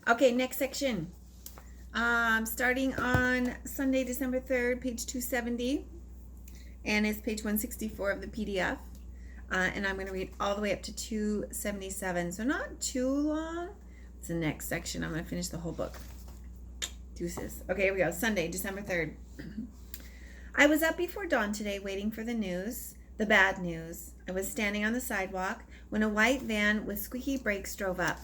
Okay, next section. Starting on Sunday, December 3rd, page 270, and it's page 164 of the PDF. And I'm going to read all the way up to 277, so not too long. It's the next section. I'm going to finish the whole book. Deuces. Okay, here we go. Sunday, December 3rd. I was up before dawn today waiting for the news, the bad news. I was standing on the sidewalk when a white van with squeaky brakes drove up.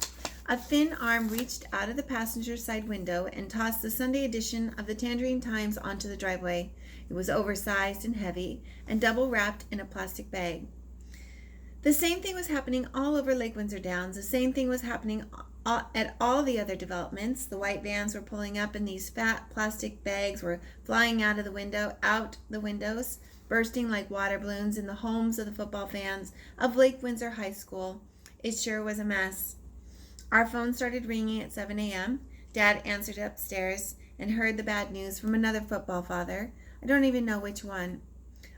A thin arm reached out of the passenger side window and tossed the Sunday edition of the Tangerine Times onto the driveway. It was oversized and heavy and double wrapped in a plastic bag. The same thing was happening all over Lake Windsor Downs. The same thing was happening at all the other developments. The white vans were pulling up and these fat plastic bags were flying out the windows, bursting like water balloons in the homes of the football fans of Lake Windsor High School. It sure was a mess. Our phone started ringing at 7 a.m. Dad answered upstairs and heard the bad news from another football father. I don't even know which one.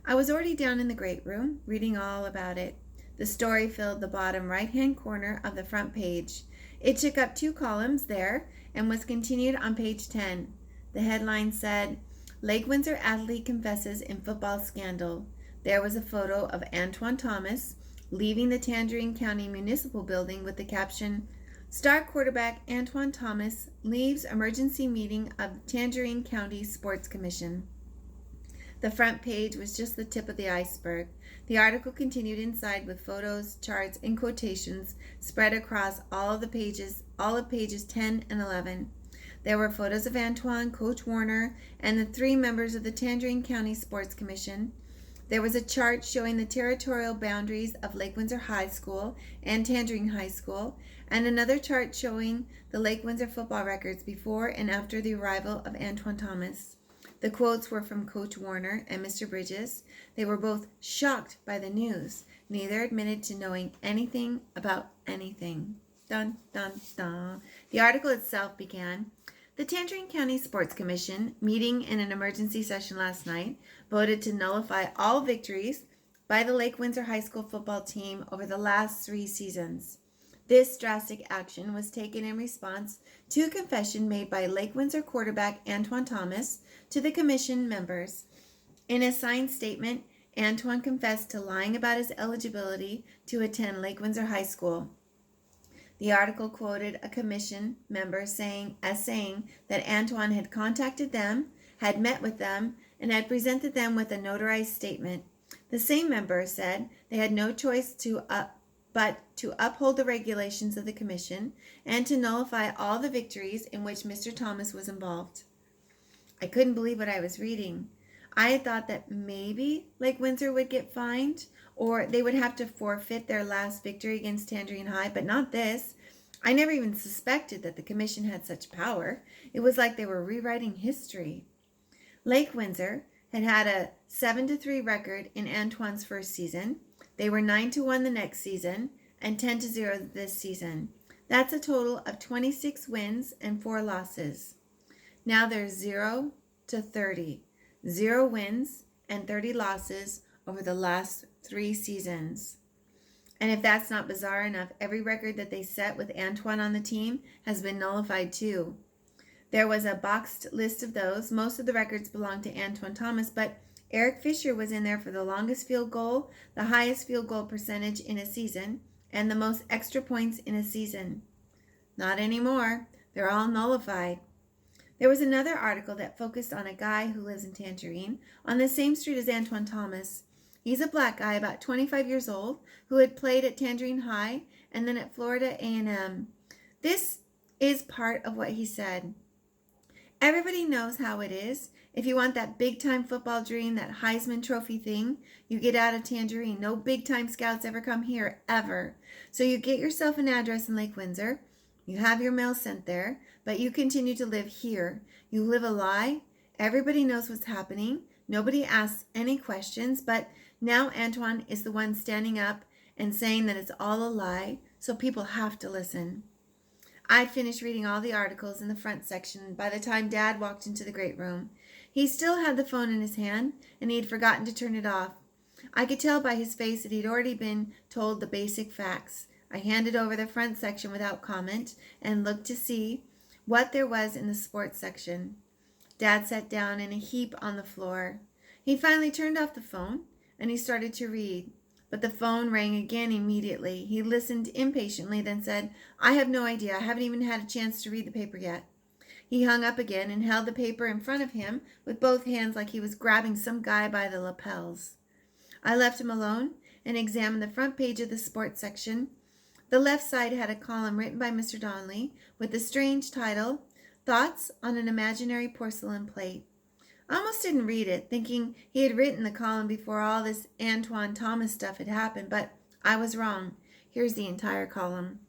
I was already down in the great room, reading all about it. The story filled the bottom right-hand corner of the front page. It took up 2 columns there and was continued on page 10. The headline said, Lake Windsor athlete confesses in football scandal. There was a photo of Antoine Thomas leaving the Tangerine County Municipal Building with the caption, Star quarterback Antoine Thomas leaves emergency meeting of Tangerine County Sports Commission. The front page was just the tip of the iceberg. The article continued inside with photos, charts, and quotations spread across all of pages 10 and 11. There were photos of Antoine, Coach Warner, and the 3 members of the Tangerine County Sports Commission. There was a chart showing the territorial boundaries of Lake Windsor High School and Tangerine High School, and another chart showing the Lake Windsor football records before and after the arrival of Antoine Thomas. The quotes were from Coach Warner and Mr. Bridges. They were both shocked by the news. Neither admitted to knowing anything about anything. Dun, dun, dun. The article itself began, the Tangerine County Sports Commission, meeting in an emergency session last night, voted to nullify all victories by the Lake Windsor High School football team over the last 3 seasons. This drastic action was taken in response to a confession made by Lake Windsor quarterback Antoine Thomas to the commission members. In a signed statement, Antoine confessed to lying about his eligibility to attend Lake Windsor High School. The article quoted a commission member saying that Antoine had contacted them, had met with them, and had presented them with a notarized statement. The same member said they had no choice but to uphold the regulations of the commission and to nullify all the victories in which Mr. Thomas was involved. I couldn't believe what I was reading. I had thought that maybe Lake Windsor would get fined or they would have to forfeit their last victory against Tangerine High, but not this. I never even suspected that the commission had such power. It was like they were rewriting history. Lake Windsor had had a 7-3 record in Antoine's first season. They were 9-1 the next season and 10-0 this season. That's a total of 26 wins and 4 losses. Now they're 0-30. 0 wins and 30 losses over the last 3 seasons. And if that's not bizarre enough, every record that they set with Antoine on the team has been nullified too. There was a boxed list of those. Most of the records belonged to Antoine Thomas, but Eric Fisher was in there for the longest field goal, the highest field goal percentage in a season, and the most extra points in a season. Not anymore. They're all nullified. There was another article that focused on a guy who lives in Tangerine, on the same street as Antoine Thomas. He's a black guy, about 25 years old, who had played at Tangerine High and then at Florida A&M. This is part of what he said. Everybody knows how it is. If you want that big-time football dream, that Heisman Trophy thing, you get out of Tangerine. No big-time scouts ever come here, ever. So you get yourself an address in Lake Windsor. You have your mail sent there, but you continue to live here. You live a lie. Everybody knows what's happening. Nobody asks any questions, but now Antoine is the one standing up and saying that it's all a lie, so people have to listen. I finished reading all the articles in the front section by the time Dad walked into the great room. He still had the phone in his hand, and he had forgotten to turn it off. I could tell by his face that he'd already been told the basic facts. I handed over the front section without comment and looked to see what there was in the sports section. Dad sat down in a heap on the floor. He finally turned off the phone and he started to read. But the phone rang again immediately. He listened impatiently, then said, "I have no idea. I haven't even had a chance to read the paper yet." He hung up again and held the paper in front of him with both hands like he was grabbing some guy by the lapels. I left him alone and examined the front page of the sports section. The left side had a column written by Mr. Donnelly with the strange title, "Thoughts on an Imaginary Porcelain Plate." I almost didn't read it, thinking he had written the column before all this Antoine Thomas stuff had happened, but I was wrong. Here's the entire column.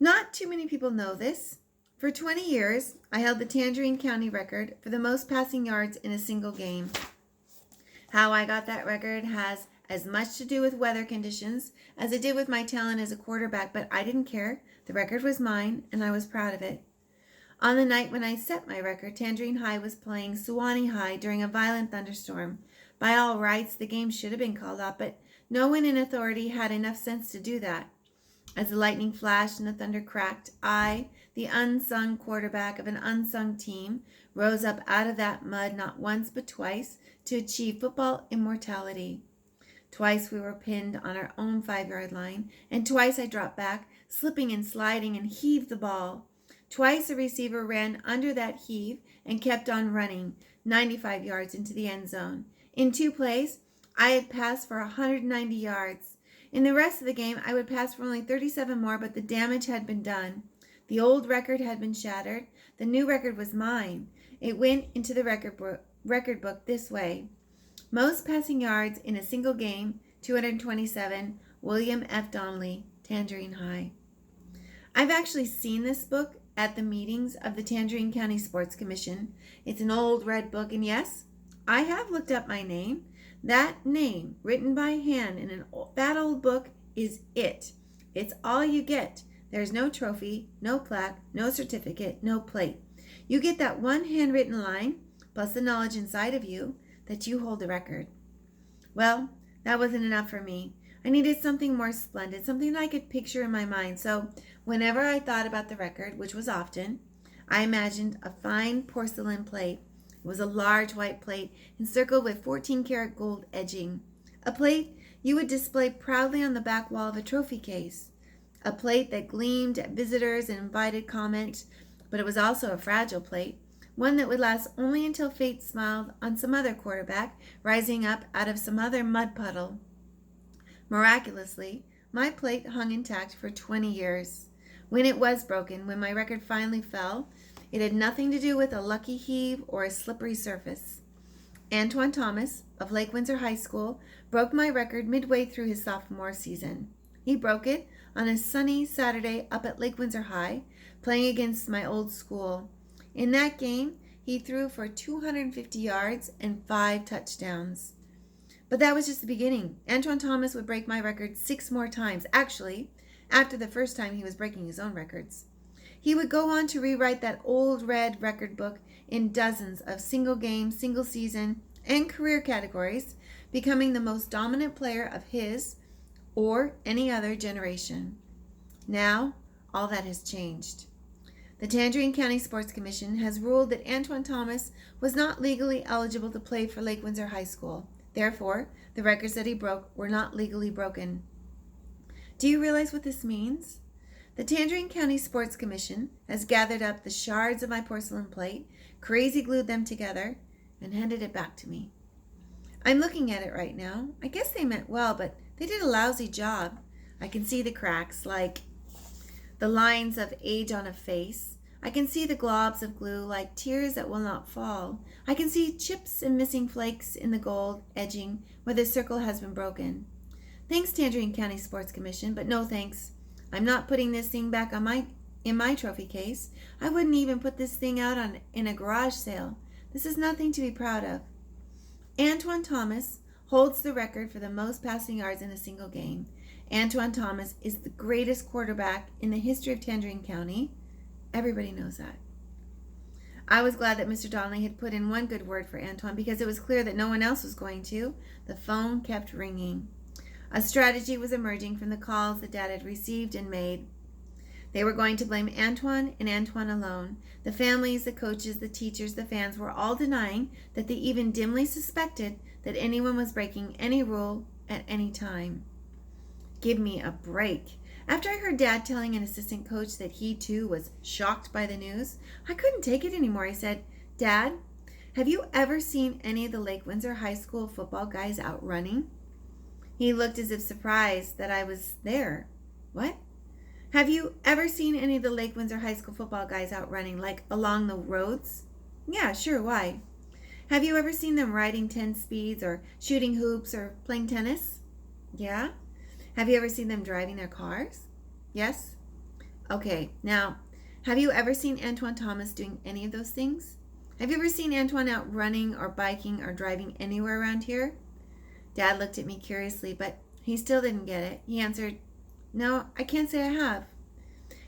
Not too many people know this. For 20 years, I held the Tangerine County record for the most passing yards in a single game. How I got that record has as much to do with weather conditions as it did with my talent as a quarterback, but I didn't care. The record was mine, and I was proud of it. On the night when I set my record, Tangerine High was playing Suwannee High during a violent thunderstorm. By all rights, the game should have been called off, but no one in authority had enough sense to do that. As the lightning flashed and the thunder cracked, I, the unsung quarterback of an unsung team, rose up out of that mud not once but twice to achieve football immortality. Twice we were pinned on our own 5-yard line, and twice I dropped back, slipping and sliding, and heaved the ball. Twice a receiver ran under that heave and kept on running 95 yards into the end zone. In 2 plays, I had passed for 190 yards. In the rest of the game, I would pass for only 37 more, but the damage had been done. The old record had been shattered. The new record was mine. It went into the record book this way. Most passing yards in a single game, 227, William F. Donnelly, Tangerine High. I've actually seen this book at the meetings of the Tangerine County Sports Commission. It's an old red book, and yes, I have looked up my name. That name, written by hand in that old book, is it. It's all you get. There's no trophy, no plaque, no certificate, no plate. You get that one handwritten line, plus the knowledge inside of you that you hold the record. Well, that wasn't enough for me. I needed something more splendid, something that I could picture in my mind. So whenever I thought about the record, which was often, I imagined a fine porcelain plate. It was a large white plate encircled with 14-karat gold edging. A plate you would display proudly on the back wall of a trophy case. A plate that gleamed at visitors and invited comment, but it was also a fragile plate, one that would last only until fate smiled on some other quarterback rising up out of some other mud puddle. Miraculously, my plate hung intact for 20 years. When it was broken, when my record finally fell, it had nothing to do with a lucky heave or a slippery surface. Antoine Thomas of Lake Windsor High School broke my record midway through his sophomore season. He broke it on a sunny Saturday up at Lake Windsor High, playing against my old school. In that game, he threw for 250 yards and 5 touchdowns. But that was just the beginning. Antoine Thomas would break my record 6 more times. Actually, after the first time he was breaking his own records. He would go on to rewrite that old red record book in dozens of single game, single season, and career categories, becoming the most dominant player of his or any other generation. Now, all that has changed. The Tangerine County Sports Commission has ruled that Antoine Thomas was not legally eligible to play for Lake Windsor High School. Therefore, the records that he broke were not legally broken. Do you realize what this means? The Tangerine County Sports Commission has gathered up the shards of my porcelain plate, crazy glued them together, and handed it back to me. I'm looking at it right now. I guess they meant well, but they did a lousy job. I can see the cracks, like the lines of age on a face. I can see the globs of glue like tears that will not fall. I can see chips and missing flakes in the gold edging where the circle has been broken. Thanks, Tangerine County Sports Commission, but no thanks. I'm not putting this thing back in my trophy case. I wouldn't even put this thing out in a garage sale. This is nothing to be proud of. Antoine Thomas holds the record for the most passing yards in a single game. Antoine Thomas is the greatest quarterback in the history of Tangerine County. Everybody knows that. I was glad that Mr. Donnelly had put in one good word for Antoine because it was clear that no one else was going to. The phone kept ringing. A strategy was emerging from the calls that Dad had received and made. They were going to blame Antoine and Antoine alone. The families, the coaches, the teachers, the fans were all denying that they even dimly suspected that anyone was breaking any rule at any time. Give me a break. After I heard Dad telling an assistant coach that he too was shocked by the news, I couldn't take it anymore. I said, Dad, have you ever seen any of the Lake Windsor High School football guys out running? He looked as if surprised that I was there. What? Have you ever seen any of the Lake Windsor High School football guys out running, like along the roads? Yeah, sure, why? Have you ever seen them riding 10 speeds or shooting hoops or playing tennis? Yeah. Have you ever seen them driving their cars? Yes. Okay, now, have you ever seen Antoine Thomas doing any of those things? Have you ever seen Antoine out running or biking or driving anywhere around here? Dad looked at me curiously, but he still didn't get it. He answered, no, I can't say I have.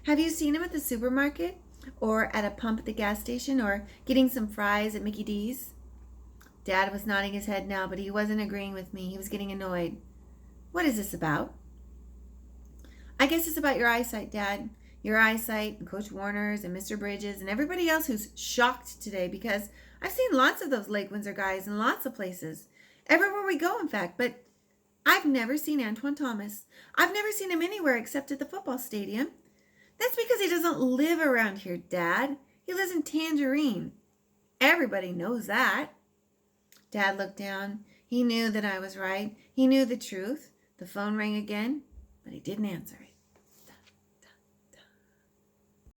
Have you seen him at the supermarket or at a pump at the gas station or getting some fries at Mickey D's? Dad was nodding his head now, but he wasn't agreeing with me. He was getting annoyed. What is this about? I guess it's about your eyesight, Dad. Your eyesight and Coach Warner's and Mr. Bridges and everybody else who's shocked today, because I've seen lots of those Lake Windsor guys in lots of places. Everywhere we go, in fact, but I've never seen Antoine Thomas. I've never seen him anywhere except at the football stadium. That's because he doesn't live around here, Dad. He lives in Tangerine. Everybody knows that. Dad looked down. He knew that I was right. He knew the truth. The phone rang again, but he didn't answer it.